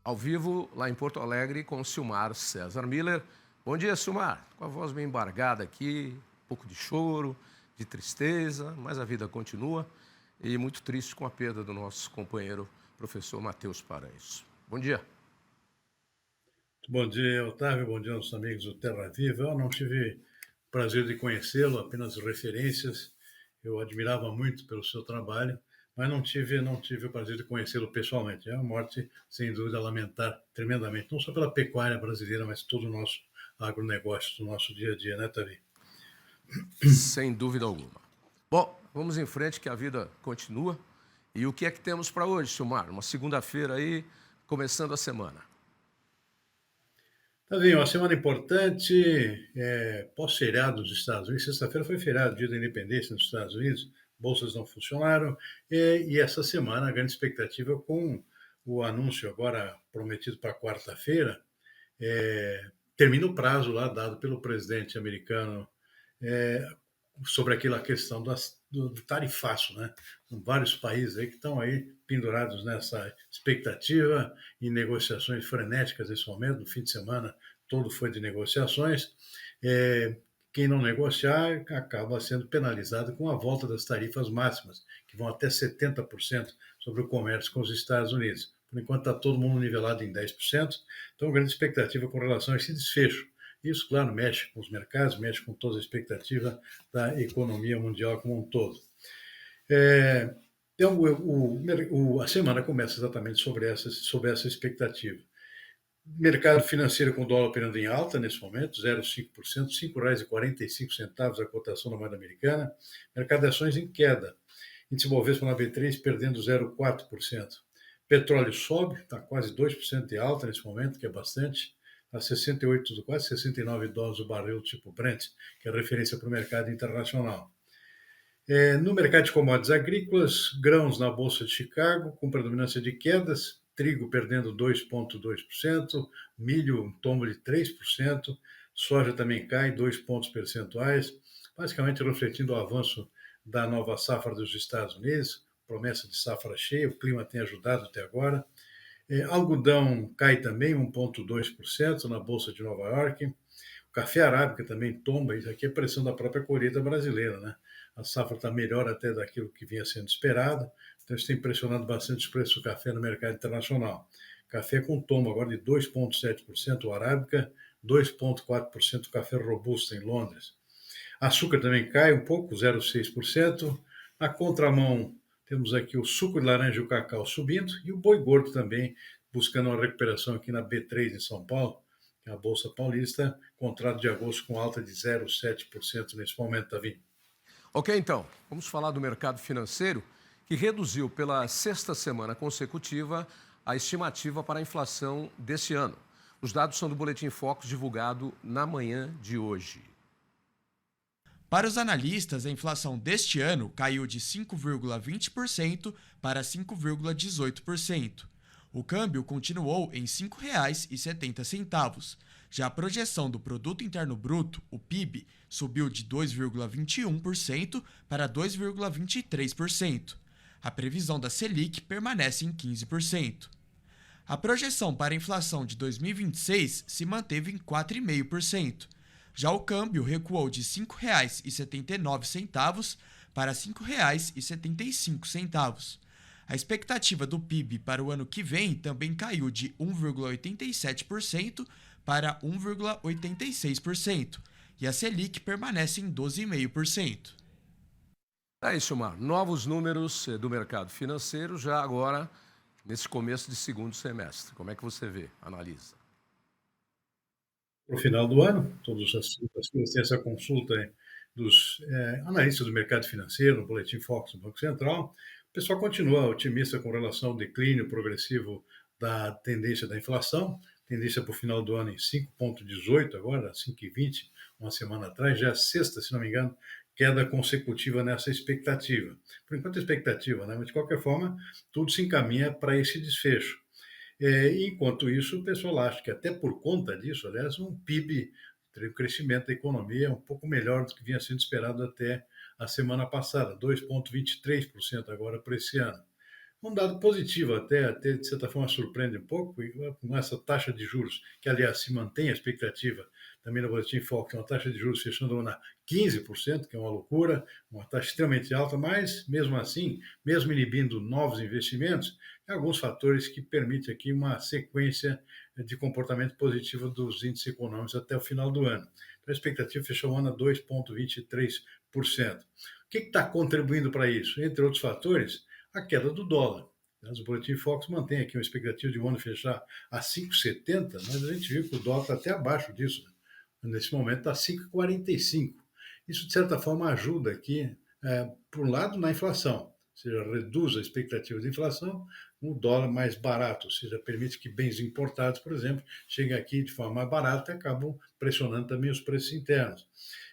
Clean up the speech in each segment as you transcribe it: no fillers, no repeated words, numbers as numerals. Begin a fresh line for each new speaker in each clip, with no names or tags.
ao vivo lá em Porto Alegre com o Silmar César Miller. Bom dia, Silmar. Com a voz bem embargada aqui, um pouco de choro, de tristeza, mas a vida continua e muito triste com a perda do nosso companheiro, professor Matheus Paranhos. Bom dia.
Bom dia, Otávio. Bom dia aos amigos do Terra Viva. Eu não tive o prazer de conhecê-lo, apenas referências. Eu admirava muito pelo seu trabalho, mas não tive o prazer de conhecê-lo pessoalmente. É uma morte, sem dúvida, a lamentar tremendamente, não só pela pecuária brasileira, mas todo o nosso agronegócio, do nosso dia a dia, né, Tavi?
Sem dúvida alguma. Bom, vamos em frente que a vida continua. E o que é que temos para hoje, Silmar? Uma segunda-feira aí, começando a semana.
Tavi, uma semana importante, pós-feriado nos Estados Unidos. Sexta-feira foi feriado, dia da independência nos Estados Unidos, bolsas não funcionaram, e essa semana a grande expectativa com o anúncio agora prometido para quarta-feira, termina o prazo lá dado pelo presidente americano é, sobre aquela questão do tarifaço, né? São vários países aí que estão aí pendurados nessa expectativa em negociações frenéticas nesse momento. No fim de semana todo foi de negociações. Quem não negociar acaba sendo penalizado com a volta das tarifas máximas, que vão até 70% sobre o comércio com os Estados Unidos. Por enquanto está todo mundo nivelado em 10%, então grande expectativa com relação a esse desfecho. Isso, claro, mexe com os mercados, mexe com toda a expectativa da economia mundial como um todo. Então, a semana começa exatamente sobre essa expectativa. Mercado financeiro com o dólar operando em alta nesse momento, 0,5%, R$ 5,45 a cotação da moeda americana. Mercado de ações em queda. Índice Bovespa na B3 perdendo 0,4%. Petróleo sobe, está quase 2% de alta nesse momento, que é bastante, a 68, quase $69 o barril tipo Brent, que é referência para o mercado internacional. No mercado de commodities agrícolas, grãos na Bolsa de Chicago, com predominância de quedas, trigo perdendo 2,2%, milho um tombo de 3%, soja também cai 2 pontos percentuais, basicamente refletindo o avanço da nova safra dos Estados Unidos, promessa de safra cheia, o clima tem ajudado até agora. Algodão cai também 1,2% na Bolsa de Nova York. O café arábica também tomba, isso aqui é pressão da própria colheita brasileira, né? A safra está melhor até daquilo que vinha sendo esperado, então isso tem pressionado bastante os preços do café no mercado internacional. Café com tombo agora de 2,7% o arábica, 2,4% o café robusto em Londres. Açúcar também cai um pouco, 0,6%. Na contramão, temos aqui o suco de laranja e o cacau subindo e o boi gordo também buscando uma recuperação aqui na B3 em São Paulo, que é a Bolsa Paulista, contrato de agosto com alta de 0,7% nesse momento, Davi.
Ok, então, vamos falar do mercado financeiro, que reduziu pela sexta semana consecutiva a estimativa para a inflação desse ano. Os dados são do Boletim Focus divulgado na manhã de hoje.
Para os analistas, a inflação deste ano caiu de 5,20% para 5,18%. O câmbio continuou em R$ 5,70. Já a projeção do Produto Interno Bruto, o PIB, subiu de 2,21% para 2,23%. A previsão da Selic permanece em 15%. A projeção para a inflação de 2026 se manteve em 4,5%. Já o câmbio recuou de R$ 5,79 para R$ 5,75. A expectativa do PIB para o ano que vem também caiu de 1,87% para 1,86%, e a Selic permanece em 12,5%.
É isso, Mar. Novos números do mercado financeiro já agora nesse começo de segundo semestre. Como é que você vê, analisa?
Para o final do ano, todas as segundas tem essa consulta dos analistas do mercado financeiro, no Boletim Focus do Banco Central. O pessoal continua otimista com relação ao declínio progressivo da tendência da inflação, tendência para o final do ano em 5,18 agora, 5,20, uma semana atrás, já a sexta, se não me engano, queda consecutiva nessa expectativa. Por enquanto, expectativa, né? Mas de qualquer forma, tudo se encaminha para esse desfecho. Enquanto isso, o pessoal acha que até por conta disso, aliás, um PIB, o crescimento da economia é um pouco melhor do que vinha sendo esperado até a semana passada, 2,23% agora para esse ano. um dado positivo até de certa forma surpreende um pouco, e com essa taxa de juros, que aliás se mantém a expectativa, também no Boletim Foco, que é uma taxa de juros fechando o ano a 15%, que é uma loucura, uma taxa extremamente alta, mas mesmo assim, mesmo inibindo novos investimentos, tem alguns fatores que permitem aqui uma sequência de comportamento positivo dos índices econômicos até o final do ano. Então a expectativa fechou o ano a 2,23%. O que está contribuindo para isso? Entre outros fatores, a queda do dólar. O Boletim Fox mantém aqui uma expectativa de um ano fechar a 5,70, mas a gente viu que o dólar está até abaixo disso. Nesse momento está 5,45. Isso, de certa forma, ajuda aqui, por um lado, na inflação, ou seja, reduz a expectativa de inflação, um dólar mais barato, ou seja, permite que bens importados, por exemplo, cheguem aqui de forma mais barata e acabam pressionando também os preços internos.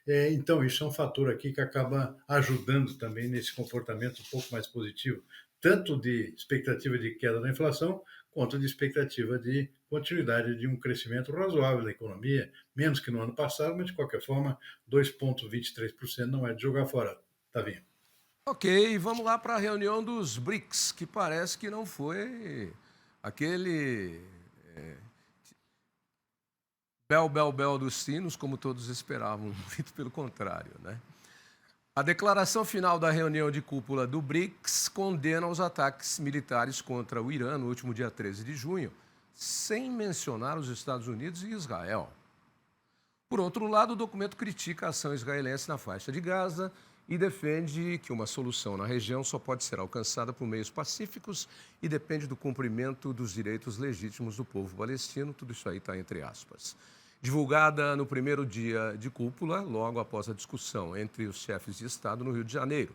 Então, isso é um fator aqui que acaba ajudando também nesse comportamento um pouco mais positivo, tanto de expectativa de queda da inflação, quanto de expectativa de continuidade de um crescimento razoável da economia, menos que no ano passado, mas de qualquer forma, 2,23% não é de jogar fora, Tavinho.
Ok, vamos lá para a reunião dos BRICS, que parece que não foi aquele bel dos sinos, como todos esperavam, muito pelo contrário, né? A declaração final da reunião de cúpula do BRICS condena os ataques militares contra o Irã no último dia 13 de junho, sem mencionar os Estados Unidos e Israel. Por outro lado, o documento critica a ação israelense na faixa de Gaza e defende que uma solução na região só pode ser alcançada por meios pacíficos e depende do cumprimento dos direitos legítimos do povo palestino. Tudo isso aí está entre aspas. Divulgada no primeiro dia de cúpula, logo após a discussão entre os chefes de Estado no Rio de Janeiro.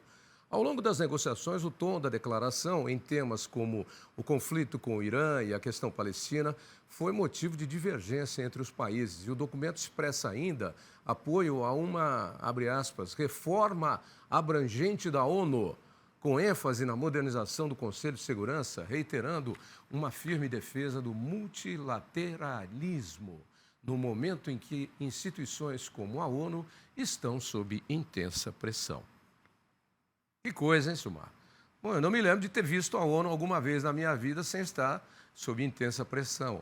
Ao longo das negociações, o tom da declaração em temas como o conflito com o Irã e a questão palestina foi motivo de divergência entre os países. E o documento expressa ainda apoio a uma, abre aspas, reforma abrangente da ONU, com ênfase na modernização do Conselho de Segurança, reiterando uma firme defesa do multilateralismo, no momento em que instituições como a ONU estão sob intensa pressão. Que coisa, hein, Sumar? Bom, eu não me lembro de ter visto a ONU alguma vez na minha vida sem estar sob intensa pressão.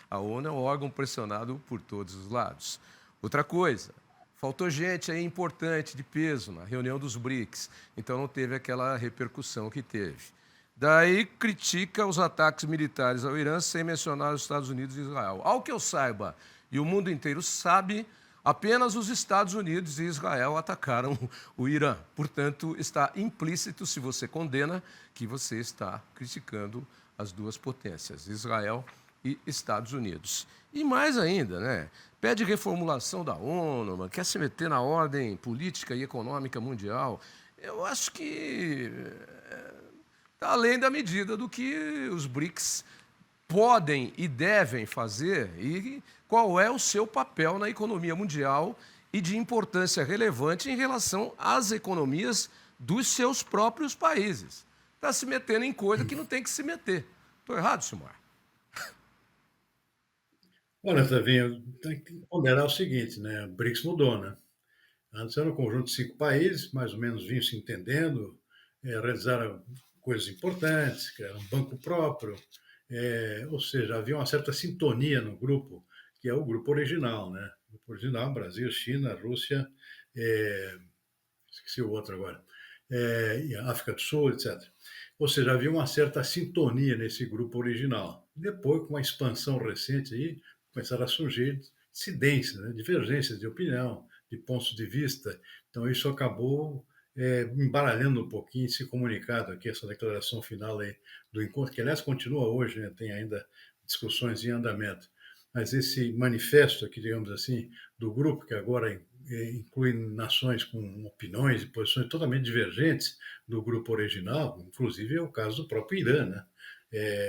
A ONU é um órgão pressionado por todos os lados. Outra coisa, faltou gente aí importante, de peso, na reunião dos BRICS, então não teve aquela repercussão que teve. Daí critica os ataques militares ao Irã sem mencionar os Estados Unidos e Israel. Ao que eu saiba, e o mundo inteiro sabe, apenas os Estados Unidos e Israel atacaram o Irã. Portanto, está implícito, se você condena, que você está criticando as duas potências, Israel e Estados Unidos. E mais ainda, né? Pede reformulação da ONU, quer se meter na ordem política e econômica mundial. Eu acho que está além da medida do que os BRICS podem e devem fazer e qual é o seu papel na economia mundial e de importância relevante em relação às economias dos seus próprios países. Está se metendo em coisa que não tem que se meter. Estou errado, Silmar?
Olha, Tavinho, tem que ponderar o seguinte, né? O BRICS mudou, né? Antes era um conjunto de 5 países, mais ou menos vinham se entendendo, realizaram coisas importantes, criaram um banco próprio, ou seja, havia uma certa sintonia no grupo, que é o grupo original, né? O grupo original, Brasil, China, Rússia, esqueci o outro agora, e África do Sul, etc. Ou seja, havia uma certa sintonia nesse grupo original. Depois, com a expansão recente, aí, começaram a surgir dissidências, né? Divergências de opinião, de pontos de vista. Então, isso acabou embaralhando um pouquinho esse comunicado aqui, essa declaração final aí do encontro, que, aliás, continua hoje, né? Tem ainda discussões em andamento. Mas esse manifesto aqui, digamos assim, do grupo, que agora inclui nações com opiniões e posições totalmente divergentes do grupo original, inclusive é o caso do próprio Irã, né?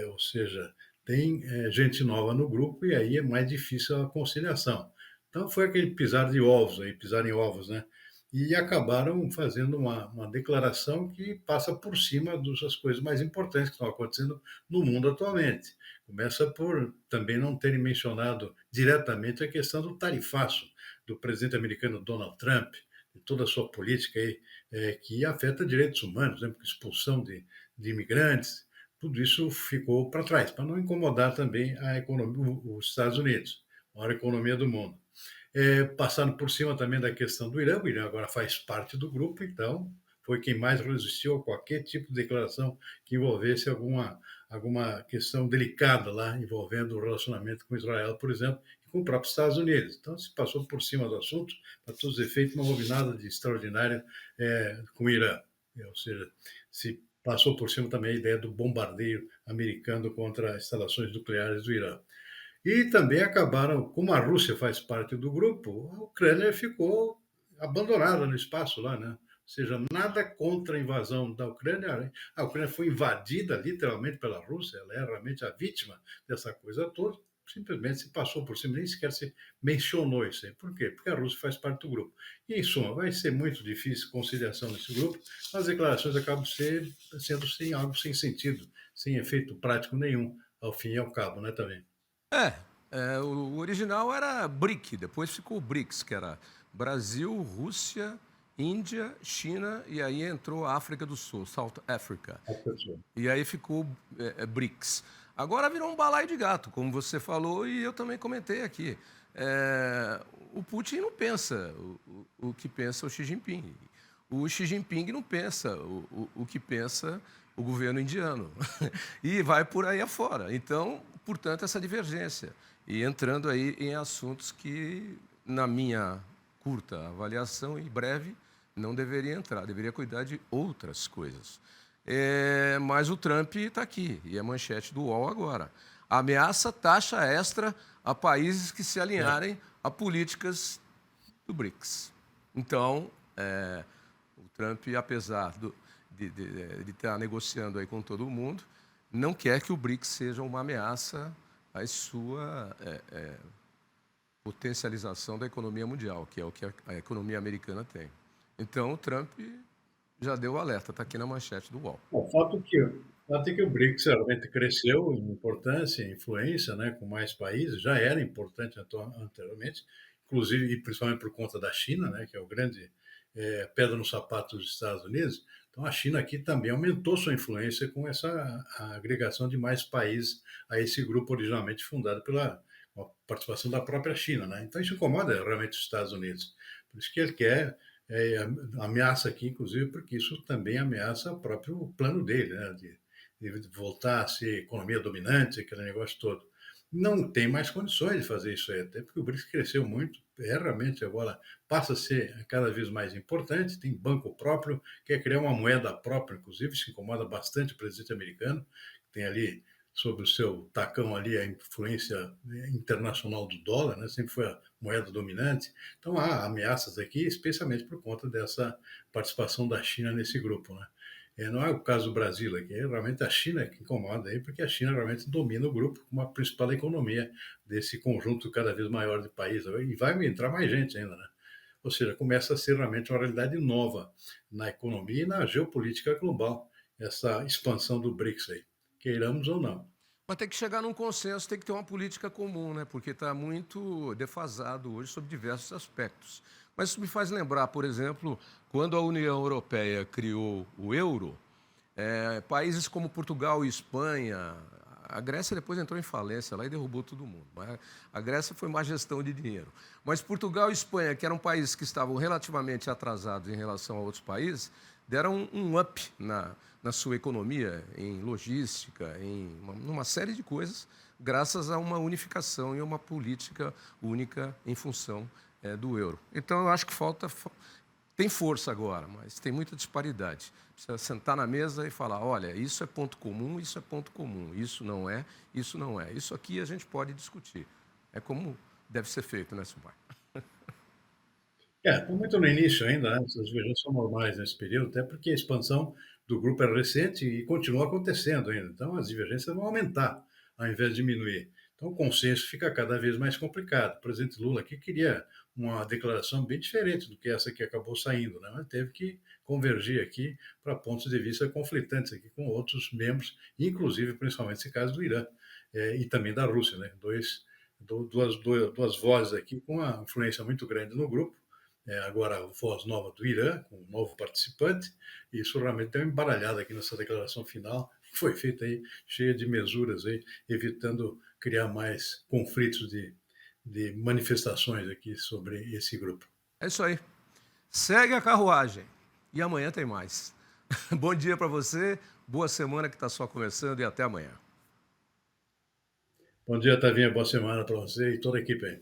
Ou seja, tem gente nova no grupo e aí é mais difícil a conciliação. Então foi aquele pisar de ovos, aí, pisar em ovos, né? E acabaram fazendo uma declaração que passa por cima das coisas mais importantes que estão acontecendo no mundo atualmente. Começa por também não terem mencionado diretamente a questão do tarifaço do presidente americano Donald Trump, e toda a sua política aí, que afeta direitos humanos, né, expulsão de imigrantes, tudo isso ficou para trás, para não incomodar também a economia, os Estados Unidos, a maior economia do mundo. Passando por cima também da questão do Irã, o Irã agora faz parte do grupo, então foi quem mais resistiu a qualquer tipo de declaração que envolvesse alguma questão delicada lá, envolvendo o relacionamento com Israel, por exemplo, e com o próprio Estados Unidos. Então, se passou por cima do assunto, para todos os efeitos, não houve nada de extraordinário com o Irã. Ou seja, se passou por cima também a ideia do bombardeio americano contra instalações nucleares do Irã. E também acabaram, como a Rússia faz parte do grupo, a Ucrânia ficou abandonada no espaço lá, né? Ou seja, nada contra a invasão da Ucrânia. A Ucrânia foi invadida literalmente pela Rússia, ela é realmente a vítima dessa coisa toda. Simplesmente se passou por cima, nem sequer se mencionou isso aí. Por quê? Porque a Rússia faz parte do grupo. E, em suma, vai ser muito difícil conciliação nesse grupo, as declarações acabam sendo algo sem sentido, sem efeito prático nenhum, ao fim e ao cabo, né, também.
O original era BRIC, depois ficou BRICS, que era Brasil, Rússia, Índia, China, e aí entrou a África do Sul, South Africa. E aí ficou BRICS. Agora virou um balaio de gato, como você falou, e eu também comentei aqui. O Putin não pensa o que pensa o Xi Jinping. O Xi Jinping não pensa o que pensa o governo indiano. E vai por aí afora. Então, portanto, essa divergência. E entrando aí em assuntos que, na minha curta avaliação e breve, não deveria entrar, deveria cuidar de outras coisas. Mas o Trump está aqui, e é manchete do UOL agora. Ameaça taxa extra a países que se alinharem a políticas do BRICS. Então, o Trump, apesar de estar negociando aí com todo mundo, não quer que o BRICS seja uma ameaça à sua potencialização da economia mundial, que é o que a economia americana tem. Então, o Trump já deu o alerta, está aqui na manchete do UOL.
O fato é que o BRICS realmente cresceu em importância, em influência, né, com mais países, já era importante anteriormente, inclusive e principalmente por conta da China, né, que é o grande pedra no sapato dos Estados Unidos. Então, a China aqui também aumentou sua influência com a agregação de mais países a esse grupo originalmente fundado pela participação da própria China, né? Então, isso incomoda realmente os Estados Unidos. Por isso que ele quer ameaça aqui, inclusive, porque isso também ameaça o próprio plano dele, né? De voltar a ser economia dominante, aquele negócio todo. Não tem mais condições de fazer isso aí, até porque o BRICS cresceu muito, realmente agora passa a ser cada vez mais importante, tem banco próprio, quer criar uma moeda própria, inclusive, se incomoda bastante o presidente americano, tem ali sobre o seu tacão ali a influência internacional do dólar, né? Sempre foi a moeda dominante. Então há ameaças aqui, especialmente por conta dessa participação da China nesse grupo, né? Não é o caso do Brasil aqui, é realmente a China que incomoda aí, porque a China realmente domina o grupo como a principal economia desse conjunto cada vez maior de países. E vai entrar mais gente ainda, né? Ou seja, começa a ser realmente uma realidade nova na economia e na geopolítica global, essa expansão do BRICS aí, queiramos ou não.
Mas tem que chegar num consenso, tem que ter uma política comum, né? Porque está muito defasado hoje sobre diversos aspectos. Mas isso me faz lembrar, por exemplo, quando a União Europeia criou o euro, países como Portugal e Espanha, a Grécia depois entrou em falência lá e derrubou todo mundo. Mas a Grécia foi má gestão de dinheiro. Mas Portugal e Espanha, que eram países que estavam relativamente atrasados em relação a outros países, deram um up na sua economia, em logística, em uma série de coisas, graças a uma unificação e uma política única em função do euro. Então, eu acho que tem força agora, mas tem muita disparidade. Precisa sentar na mesa e falar, olha, isso é ponto comum, isso é ponto comum, isso não é, isso não é. Isso aqui a gente pode discutir. É como deve ser feito, né, Silmar?
Está muito no início ainda, né? Essas divergências são normais nesse período, até porque a expansão do grupo é recente e continua acontecendo ainda. Então, as divergências vão aumentar ao invés de diminuir. Então, o consenso fica cada vez mais complicado. O presidente Lula aqui queria uma declaração bem diferente do que essa que acabou saindo, né? Mas teve que convergir aqui para pontos de vista conflitantes aqui com outros membros, inclusive, principalmente, esse caso do Irã e também da Rússia, né? Duas vozes aqui com uma influência muito grande no grupo, agora a voz nova do Irã, com um novo participante, e isso realmente deu uma embaralhada aqui nessa declaração final, que foi feita aí, cheia de mesuras, aí, evitando criar mais conflitos de manifestações aqui sobre esse grupo.
É isso aí. Segue a carruagem. E amanhã tem mais. Bom dia para você, boa semana que está só começando e até amanhã.
Bom dia, Tavinha, boa semana para você e toda a equipe aí.